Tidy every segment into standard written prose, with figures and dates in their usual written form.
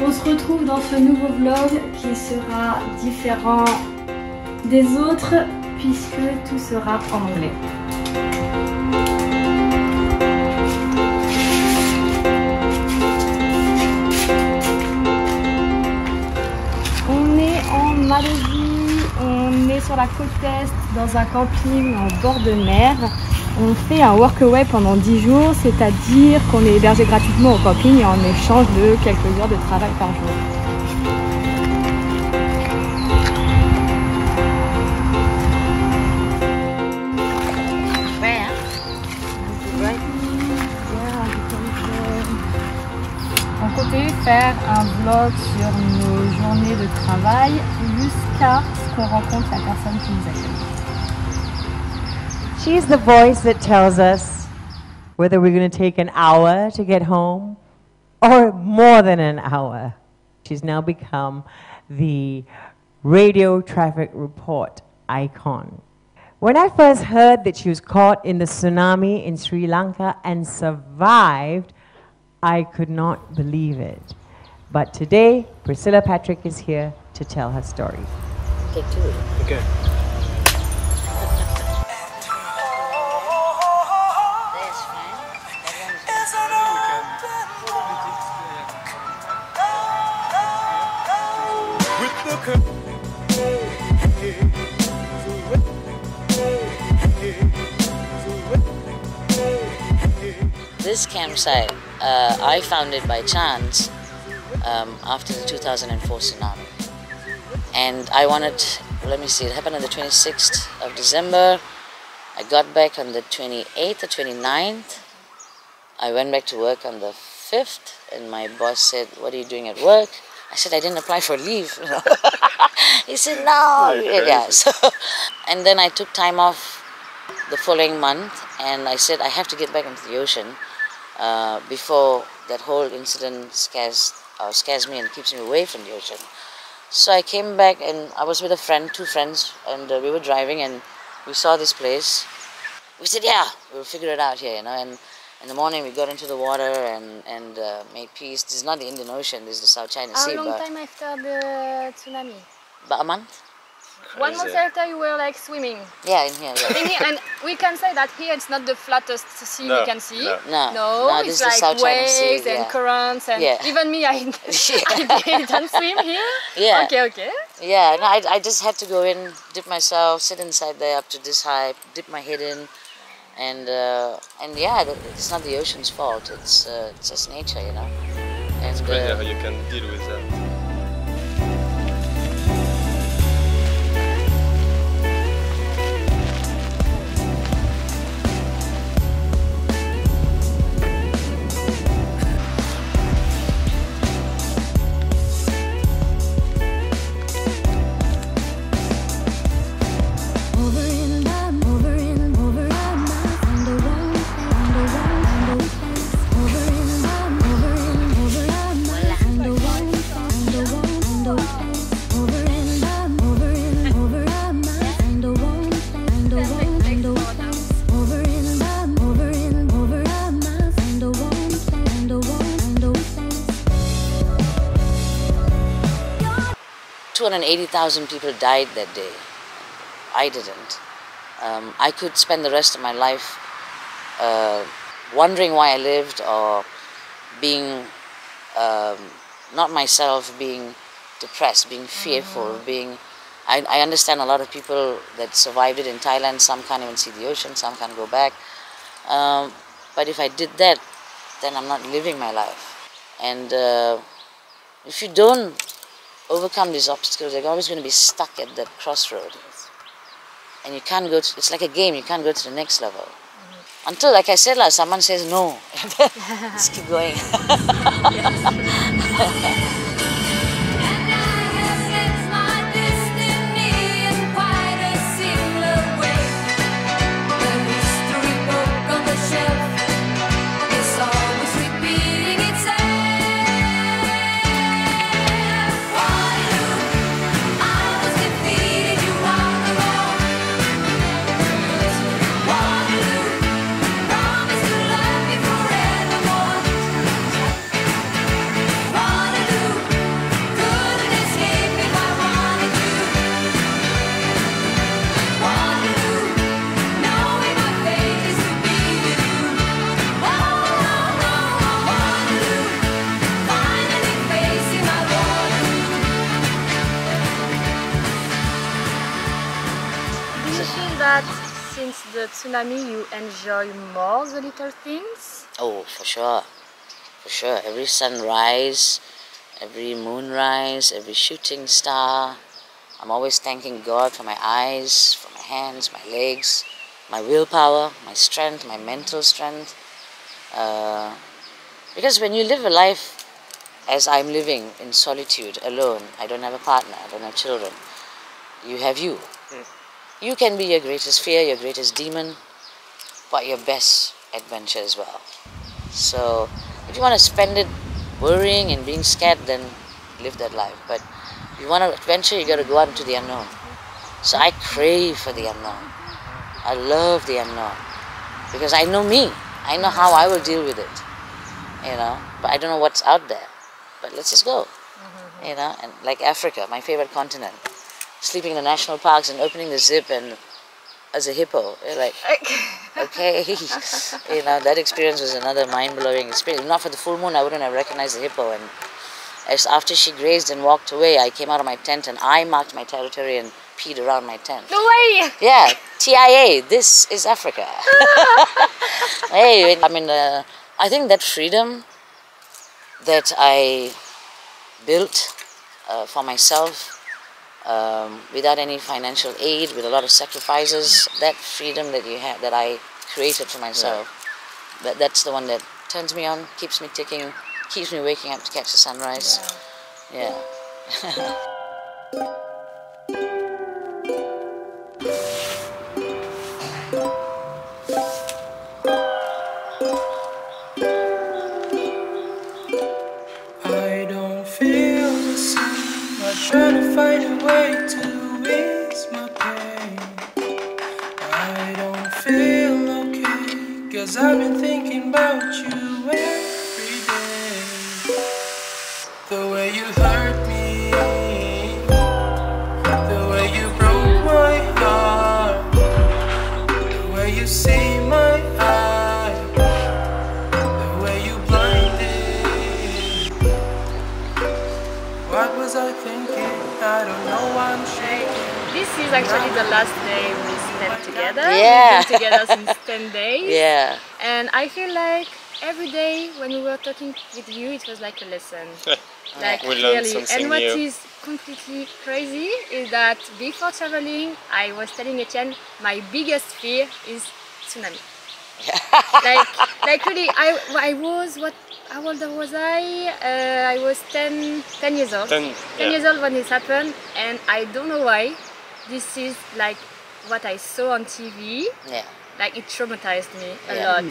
On se retrouve dans ce nouveau vlog qui sera différent des autres puisque tout sera en anglais. On est en Malaisie, on est sur la côte est dans un camping en bord de mer. On fait un workaway pendant 10 jours, c'est-à-dire qu'on est hébergé gratuitement au camping et en échange de quelques heures de travail par jour. On comptait faire un vlog sur nos journées de travail jusqu'à ce qu'on rencontre la personne qui nous accueille. She's the voice that tells us whether we're going to take an hour to get home or more than an hour. She's now become the radio traffic report icon. When I first heard that she was caught in the tsunami in Sri Lanka and survived, I could not believe it. But today, Priscilla Patrick is here to tell her story. Take two. Okay. This campsite, I found it by chance after the 2004 tsunami. And I wanted, let me see, it happened on the 26th of December. I got back on the 28th or 29th. I went back to work on the 5th, and my boss said, "What are you doing at work?" I said, "I didn't apply for leave." He said, "No." Yeah. So, and then I took time off the following month, and I said, I have to get back into the ocean before that whole incident scares me and keeps me away from the ocean. So I came back, and I was with a friend, two friends, and we were driving, and we saw this place. We said, "Yeah, we'll figure it out here," you know. And in the morning, we got into the water and made peace. This is not the Indian Ocean, this is the South China Sea. How long time after the tsunami? About a month. Crazy. 1 month after you were like swimming. Yeah, in here. Yeah. In here, and we can say that here it's not the flattest sea we can see. No, it's this is the like South China Sea, waves and currents, and even me, I didn't swim here. Yeah. Okay. Yeah, no, I just had to go in, dip myself, sit inside there up to this high, dip my head in, and yeah, it's not the ocean's fault. It's just nature, you know. And it's crazy how you can deal with that. $280,000 people died that day. I didn't. I could spend the rest of my life wondering why I lived, or being not myself, being depressed, being fearful, being... I understand a lot of people that survived it in Thailand. Some can't even see the ocean, some can't go back. But if I did that, then I'm not living my life. And if you don't overcome these obstacles, you're always going to be stuck at that crossroad. And you can't go to, it's like a game, you can't go to the next level. Until, like I said, someone says no. Just keep going. the tsunami, you enjoy more the little things? Oh, for sure. For sure. Every sunrise, every moonrise, every shooting star. I'm always thanking God for my eyes, for my hands, my legs, my willpower, my strength, my mental strength. Because when you live a life as I'm living in solitude, alone, I don't have a partner, I don't have children, you have you. You can be your greatest fear, your greatest demon, but your best adventure as well. So if you want to spend it worrying and being scared, then live that life. But if you want to adventure, you got to go out into the unknown. So I crave for the unknown. I love the unknown because I know me. I know how I will deal with it, you know. But I don't know what's out there. But let's just go, you know. And like Africa, my favorite continent, sleeping in the national parks and opening the zip and as a hippo, you're like, okay, you know, that experience was another mind-blowing experience. If not for the full moon, I wouldn't have recognized the hippo. And as after she grazed and walked away, I came out of my tent and I marked my territory and peed around my tent. No way! Yeah, TIA, this is Africa. Hey, I mean, I think that freedom that I built for myself, without any financial aid, with a lot of sacrifices, that freedom that you have, that I created for myself, that's the one that turns me on, keeps me ticking, keeps me waking up to catch the sunrise. Yeah. I don't feel the same. I'm trying to find a way to ease my pain. I don't feel okay, 'cause I've been thinking about you every day. The way you hurt me, the way you broke my heart, the way you see my eye, the way you blinded. What was I thinking? I don't know why I'm shaking. This is actually the last day we spent together. Yeah. We've been together since 10 days. Yeah. And I feel like every day when we were talking with you, it was like a lesson. Like We learned really. something And what new. is completely crazy is that before traveling, I was telling Etienne my biggest fear is tsunami. like really, I was what? How old was I? I was 10 years old. 10 years old when this happened, and I don't know why. This is like what I saw on TV. Yeah. Like it traumatized me a Yeah. lot.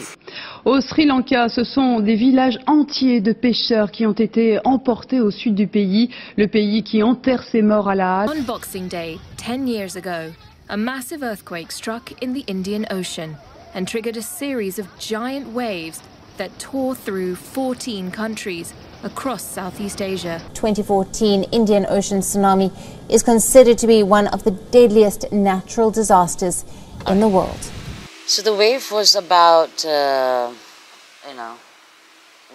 Au Sri Lanka, ce sont des villages entiers de pêcheurs qui ont été emportés au sud du pays, le pays qui enterre ses morts à la hâte. On Boxing Day, 10 years ago, a massive earthquake struck in the Indian Ocean and triggered a series of giant waves that tore through 14 countries across Southeast Asia. 2014 Indian Ocean tsunami is considered to be one of the deadliest natural disasters in the world. So the wave was about, you know,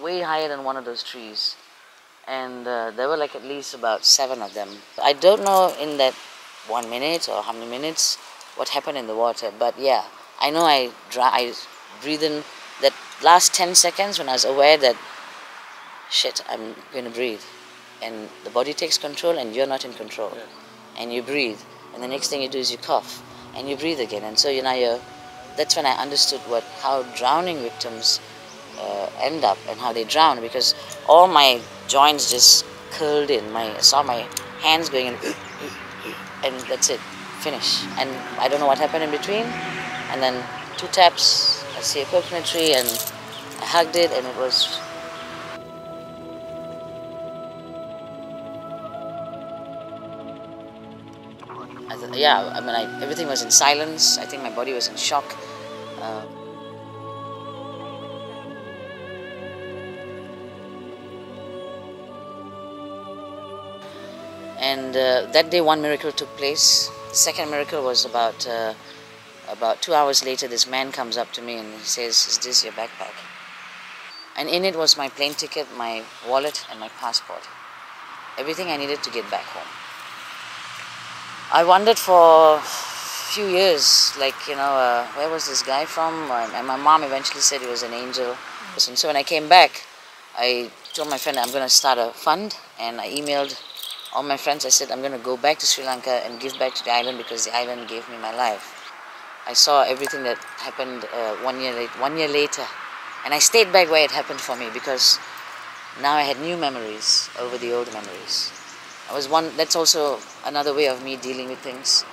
way higher than one of those trees. And there were like at least about 7 of them. I don't know in that 1 minute or how many minutes what happened in the water. But yeah, I know I breathed in that last 10 seconds when I was aware that, shit, I'm going to breathe. And the body takes control and you're not in control. Yeah. And you breathe. And the next thing you do is you cough. And you breathe again. And so that's when I understood how drowning victims end up and how they drown, because all my joints just curled in. I saw my hands going in, and that's it, finish. And I don't know what happened in between. And then 2 taps, I see a coconut tree, and I hugged it, and it was. Yeah, I mean, everything was in silence. I think my body was in shock. And that day, one miracle took place. The second miracle was about 2 hours later. This man comes up to me and he says, "Is this your backpack?" And in it was my plane ticket, my wallet, and my passport. Everything I needed to get back home. I wondered for few years, like, you know, where was this guy from? And my mom eventually said he was an angel. And so when I came back, I told my friend I'm going to start a fund, and I emailed all my friends. I said I'm going to go back to Sri Lanka and give back to the island because the island gave me my life. I saw everything that happened 1 year later, and I stayed back where it happened for me because now I had new memories over the old memories. That's also another way of me dealing with things.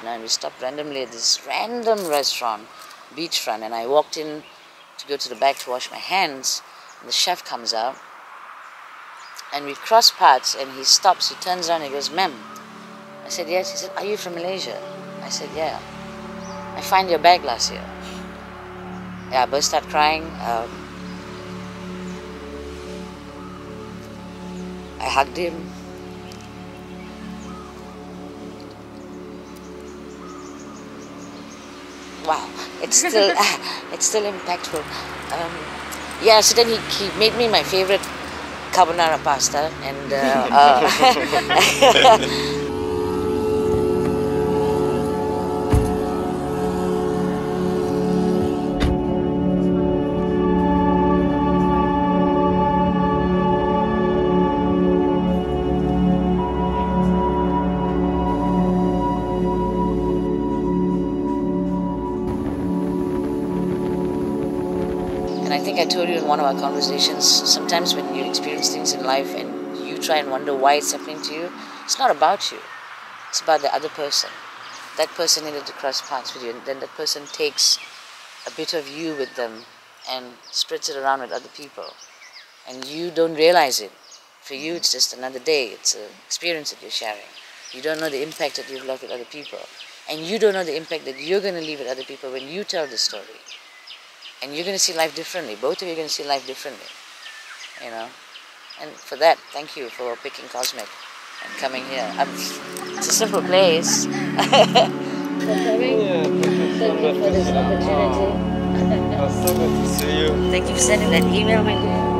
And we stopped randomly at this random restaurant, beachfront, and I walked in to go to the back to wash my hands, and the chef comes out, and we cross paths, and he stops, he turns around, he goes, "Ma'am." I said, "Yes." He said, "Are you from Malaysia?" I said, "Yeah." "I found your bag last year." Yeah, I burst out crying. I hugged him. Wow, it's still impactful. Yeah, so then he made me my favorite carbonara pasta, and I think I told you in one of our conversations, sometimes when you experience things in life and you try and wonder why it's happening to you, it's not about you. It's about the other person. That person needed to cross paths with you, and then that person takes a bit of you with them and spreads it around with other people. And you don't realize it. For you, it's just another day. It's an experience that you're sharing. You don't know the impact that you've left with other people. And you don't know the impact that you're going to leave with other people when you tell the story. And you're going to see life differently. Both of you are going to see life differently, you know. And for that, thank you for picking Cosmic and coming here. It's a simple place. Thank you for this opportunity. So good to see you. Thank you for sending that email, my dear.